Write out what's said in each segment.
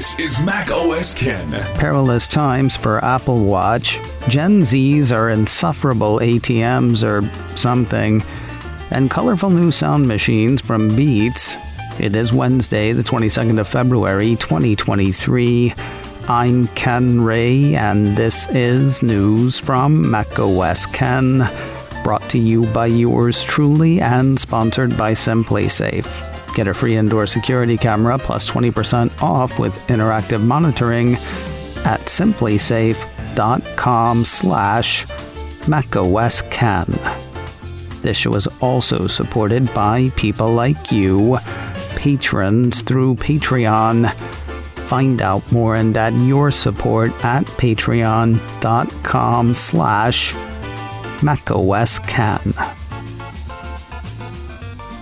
This is Mac OS Ken. Perilous times for Apple Watch. Gen Zs are insufferable ATMs or something. And colorful new sound machines from Beats. It is Wednesday, the 22nd of February, 2023. I'm Ken Ray, and this is news from Mac OS Ken. Brought to you by yours truly and sponsored by SimpliSafe. Get a free indoor security camera plus 20% off with interactive monitoring at simplisafe.com/macOSKen. This show is also supported by people like you, patrons through Patreon. Find out more and add your support at patreon.com/macOSKen.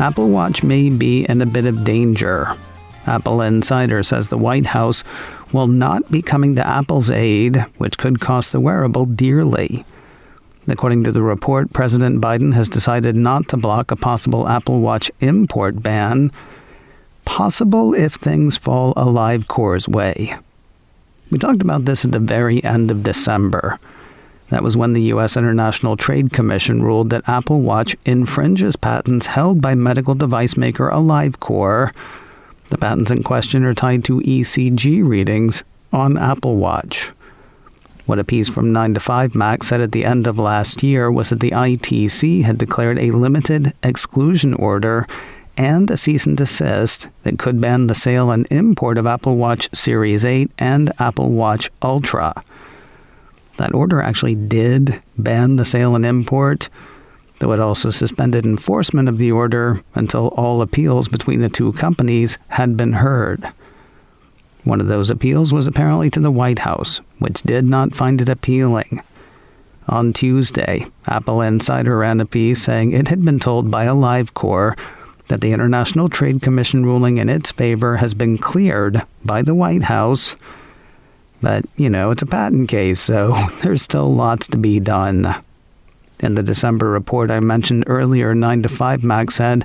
Apple Watch may be in a bit of danger. Apple Insider says the White House will not be coming to Apple's aid, which could cost the wearable dearly. According to the report, President Biden has decided not to block a possible Apple Watch import ban, possible if things fall AliveCore's way. We talked about this at the very end of December. That was when the U.S. International Trade Commission ruled that Apple Watch infringes patents held by medical device maker AliveCore. The patents in question are tied to ECG readings on Apple Watch. What a piece from 9 to 5 Mac said at the end of last year was that the ITC had declared a limited exclusion order and a cease and desist that could ban the sale and import of Apple Watch Series 8 and Apple Watch Ultra. That order actually did ban the sale and import, though it also suspended enforcement of the order until all appeals between the two companies had been heard. One of those appeals was apparently to the White House, which did not find it appealing. On Tuesday, Apple Insider ran a piece saying it had been told by AliveCore that the International Trade Commission ruling in its favor has been cleared by the White House. But, it's a patent case, so there's still lots to be done. In the December report I mentioned earlier, 9 to 5 Mac said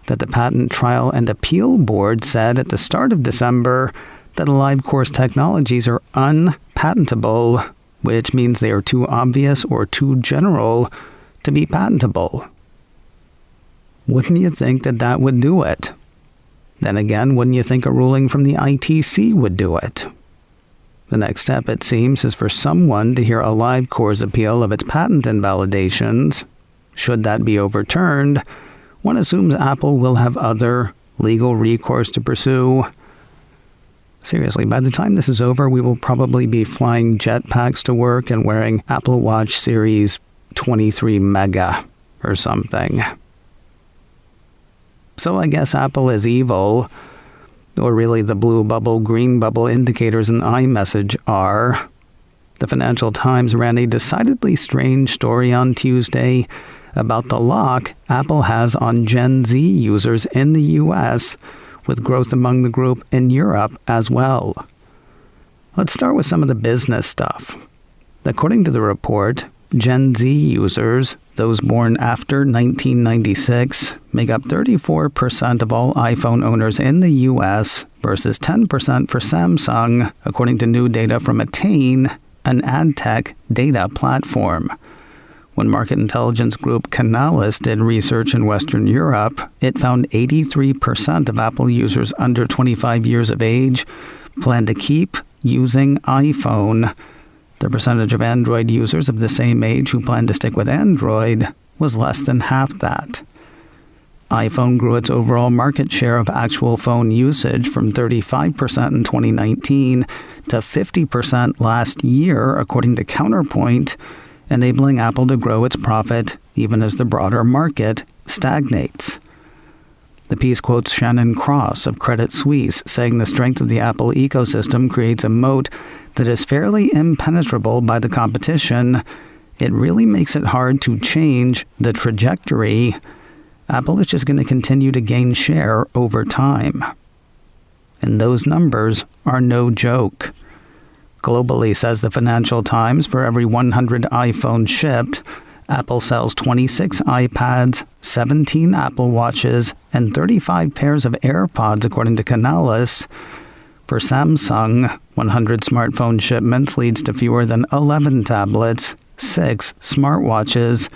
that the Patent Trial and Appeal Board said at the start of December that AliveCore's technologies are unpatentable, which means they are too obvious or too general to be patentable. Wouldn't you think that would do it? Then again, wouldn't you think a ruling from the ITC would do it? The next step, it seems, is for someone to hear AliveCore's appeal of its patent invalidations. Should that be overturned, one assumes Apple will have other legal recourse to pursue. Seriously, by the time this is over, we will probably be flying jetpacks to work and wearing Apple Watch Series 23 Mega or something. So I guess Apple is evil. Or really the blue bubble, green bubble indicators in iMessage are. The Financial Times ran a decidedly strange story on Tuesday about the lock Apple has on Gen Z users in the U.S., with growth among the group in Europe as well. Let's start with some of the business stuff. According to the report, Gen Z users, those born after 1996, make up 34% of all iPhone owners in the U.S. versus 10% for Samsung, according to new data from Attain, an ad tech data platform. When market intelligence group Canalys did research in Western Europe, it found 83% of Apple users under 25 years of age plan to keep using iPhone. The percentage of Android users of the same age who plan to stick with Android was less than half that. iPhone grew its overall market share of actual phone usage from 35% in 2019 to 50% last year, according to Counterpoint, enabling Apple to grow its profit even as the broader market stagnates. The piece quotes Shannon Cross of Credit Suisse, saying the strength of the Apple ecosystem creates a moat that is fairly impenetrable by the competition. It really makes it hard to change the trajectory. Apple is just going to continue to gain share over time. And those numbers are no joke. Globally, says the Financial Times, for every 100 iPhones shipped, Apple sells 26 iPads, 17 Apple Watches, and 35 pairs of AirPods, according to Canalys. For Samsung, 100 smartphone shipments leads to fewer than 11 tablets, 6 smartwatches,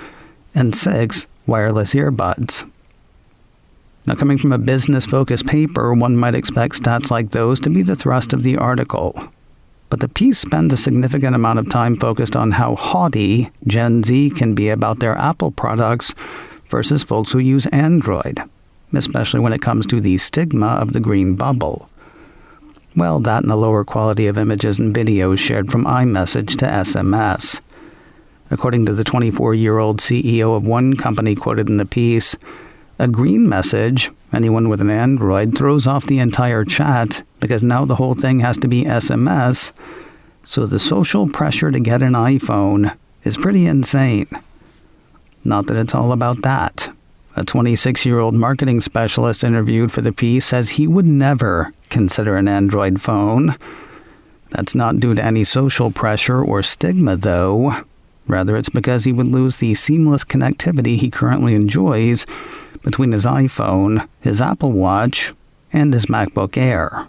and 6 wireless earbuds. Now, coming from a business-focused paper, one might expect stats like those to be the thrust of the article. But the piece spends a significant amount of time focused on how haughty Gen Z can be about their Apple products versus folks who use Android, especially when it comes to the stigma of the green bubble. Well, that and the lower quality of images and videos shared from iMessage to SMS. According to the 24-year-old CEO of one company quoted in the piece, a green message, anyone with an Android, throws off the entire chat because now the whole thing has to be SMS, so the social pressure to get an iPhone is pretty insane. Not that it's all about that. A 26-year-old marketing specialist interviewed for the piece says he would never consider an Android phone. That's not due to any social pressure or stigma, though. Rather, it's because he would lose the seamless connectivity he currently enjoys between his iPhone, his Apple Watch, and his MacBook Air.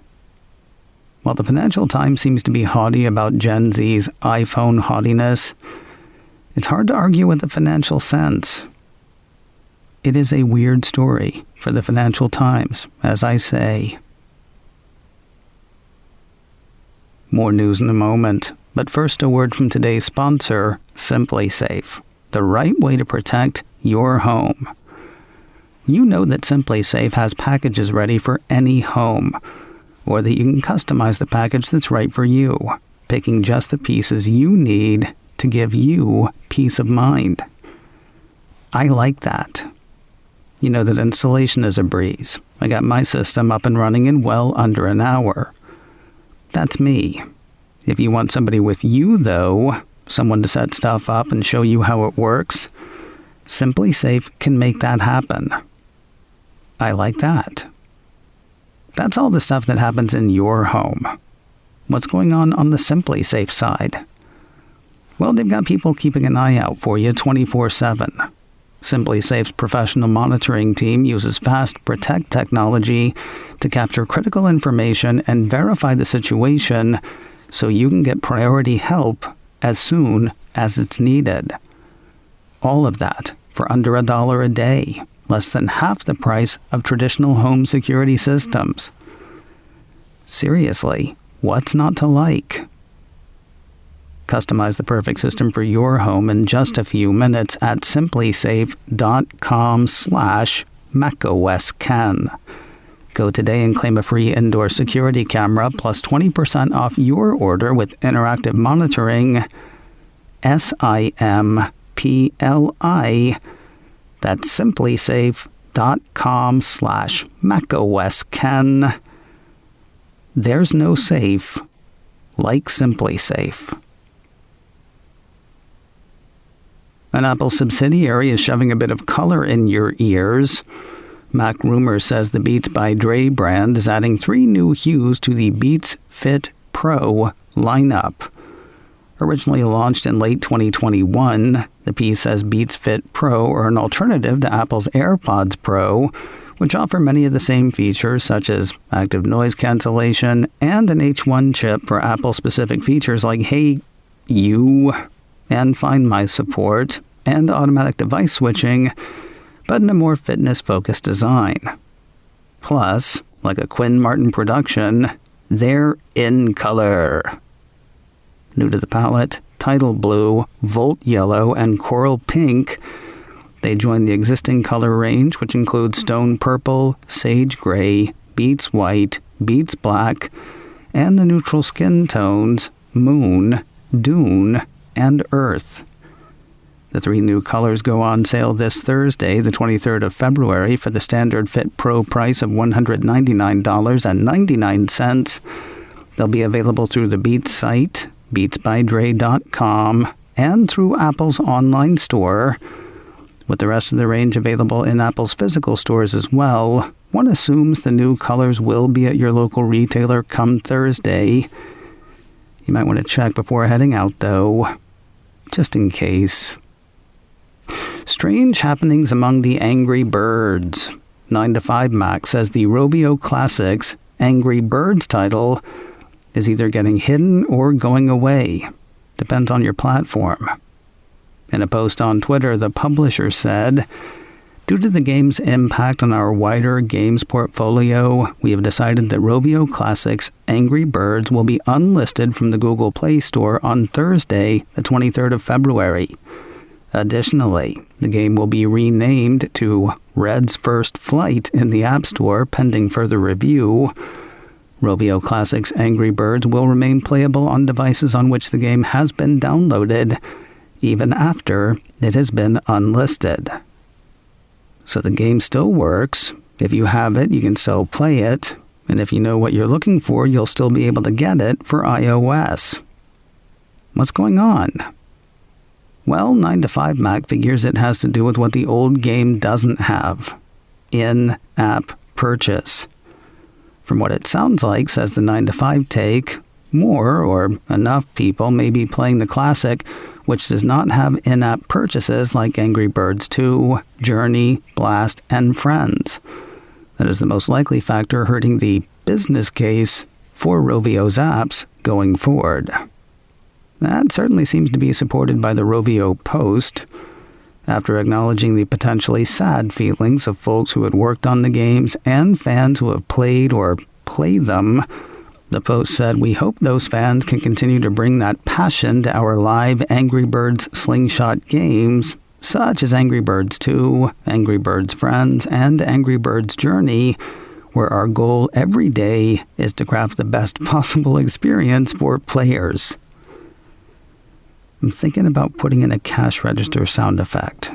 While the Financial Times seems to be haughty about Gen Z's iPhone haughtiness, it's hard to argue with the Financial Sense. It is a weird story for the Financial Times, as I say. More news in a moment, but first a word from today's sponsor, Simply Safe, the right way to protect your home. You know that Simply Safe has packages ready for any home, or that you can customize the package that's right for you, picking just the pieces you need to give you peace of mind. I like that. You know that installation is a breeze. I got my system up and running in well under an hour. That's me. If you want somebody with you, though, someone to set stuff up and show you how it works, Simply Safe can make that happen. I like that. That's all the stuff that happens in your home. What's going on the Simply Safe side? Well, they've got people keeping an eye out for you 24/7. Simply Safe's professional monitoring team uses Fast Protect technology to capture critical information and verify the situation so you can get priority help as soon as it's needed. All of that for under $1 a day, less than half the price of traditional home security systems. Seriously, what's not to like? Customize the perfect system for your home in just a few minutes at simplysafe.com/macOSken. Go today and claim a free indoor security camera plus 20% off your order with interactive monitoring. SIMPLI. That's simplysafe.com/macOSken. There's no safe like Simply Safe. An Apple subsidiary is shoving a bit of color in your ears. Mac Rumors says the Beats by Dre brand is adding 3 new hues to the Beats Fit Pro lineup. Originally launched in late 2021, the piece says Beats Fit Pro are an alternative to Apple's AirPods Pro, which offer many of the same features such as active noise cancellation and an H1 chip for Apple-specific features like Hey You and Find My support, and automatic device switching, but in a more fitness-focused design. Plus, like a Quinn Martin production, they're in color. New to the palette, Tidal Blue, Volt Yellow, and Coral Pink. They join the existing color range, which includes Stone Purple, Sage Gray, Beats White, Beats Black, and the neutral skin tones Moon, Dune, and Earth. The 3 new colors go on sale this Thursday, the 23rd of February, for the standard Fit Pro price of $199.99. They'll be available through the Beats site, beatsbydre.com, and through Apple's online store. With the rest of the range available in Apple's physical stores as well, one assumes the new colors will be at your local retailer come Thursday. You might want to check before heading out, though, just in case. Strange happenings among the angry birds. 9to5 Mac says the Rovio Classics Angry Birds title is either getting hidden or going away. Depends on your platform. In a post on Twitter, the publisher said, "Due to the game's impact on our wider games portfolio, we have decided that Rovio Classics Angry Birds will be unlisted from the Google Play Store on Thursday, the 23rd of February. Additionally, the game will be renamed to Red's First Flight in the App Store pending further review. Rovio Classics Angry Birds will remain playable on devices on which the game has been downloaded, even after it has been unlisted." So the game still works. If you have it, you can still play it. And if you know what you're looking for, you'll still be able to get it for iOS. What's going on? Well, 9to5Mac figures it has to do with what the old game doesn't have: in-app purchase. From what it sounds like, says the 9to5 take, more or enough people may be playing the classic, which does not have in-app purchases like Angry Birds 2, Journey, Blast, and Friends. That is the most likely factor hurting the business case for Rovio's apps going forward. That certainly seems to be supported by the Rovio post. After acknowledging the potentially sad feelings of folks who had worked on the games and fans who have played or play them, the post said, "We hope those fans can continue to bring that passion to our live Angry Birds slingshot games, such as Angry Birds 2, Angry Birds Friends, and Angry Birds Journey, where our goal every day is to craft the best possible experience for players." I'm thinking about putting in a cash register sound effect.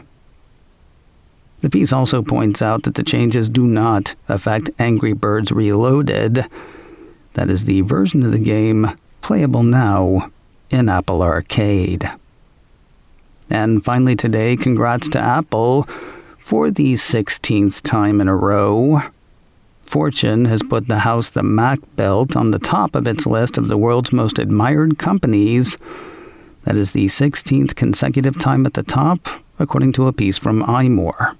The piece also points out that the changes do not affect Angry Birds Reloaded. That is the version of the game playable now in Apple Arcade. And finally today, congrats to Apple for the 16th time in a row. Fortune has put the house the Mac built on the top of its list of the world's most admired companies. That is the 16th consecutive time at the top, according to a piece from iMore.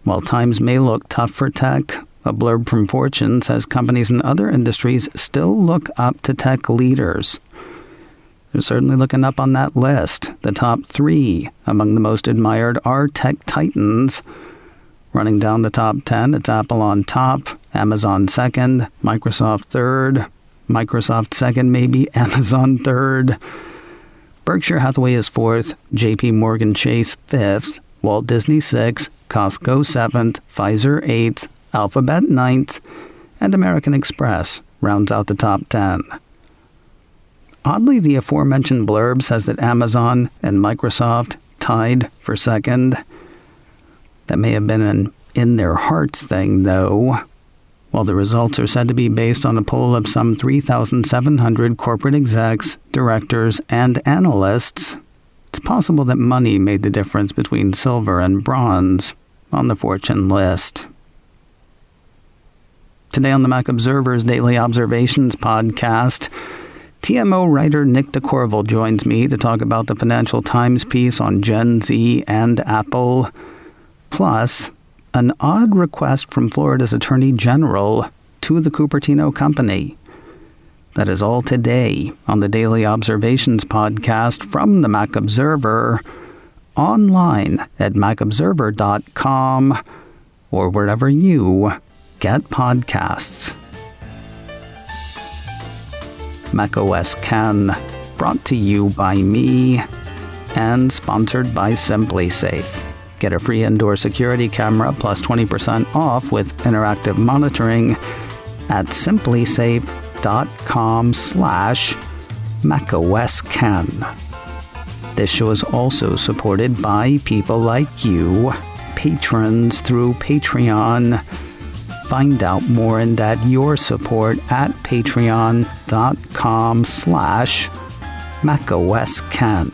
While times may look tough for tech, a blurb from Fortune says companies in other industries still look up to tech leaders. They're certainly looking up on that list. The top 3 among the most admired are tech titans. Running down the top 10, it's Apple on top, Amazon second, Microsoft third, Microsoft second maybe, Amazon third. Berkshire Hathaway is 4th, JP Morgan Chase 5th, Walt Disney 6th, Costco 7th, Pfizer 8th, Alphabet 9th, and American Express rounds out the top 10. Oddly, the aforementioned blurb says that Amazon and Microsoft tied for second. That may have been an in their hearts thing, though. While the results are said to be based on a poll of some 3,700 corporate execs, directors, and analysts, it's possible that money made the difference between silver and bronze on the Fortune list. Today on the Mac Observer's Daily Observations podcast, TMO writer Nick DeCorval joins me to talk about the Financial Times piece on Gen Z and Apple, plus an odd request from Florida's Attorney General to the Cupertino Company. That is all today on the Daily Observations podcast from the Mac Observer, online at macobserver.com or wherever you get podcasts. macOS Ken, brought to you by me and sponsored by SimpliSafe. Get a free indoor security camera plus 20% off with interactive monitoring at simplisafe.com/macOSKen. This show is also supported by people like you, patrons through Patreon. Find out more and add your support at patreon.com/macOSKen.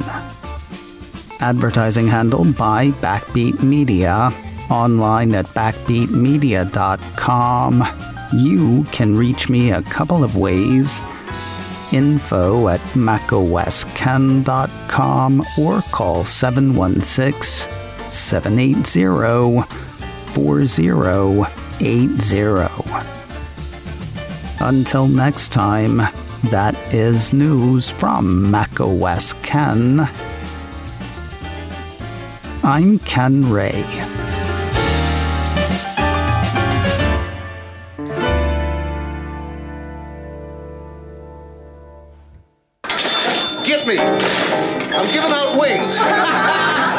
Advertising handled by Backbeat Media, online at backbeatmedia.com. You can reach me a couple of ways. Info at macosken.com or call 716-780-4080. Until next time, that is news from macOS Ken. I'm Ken Ray. Get me! I'm giving out wings.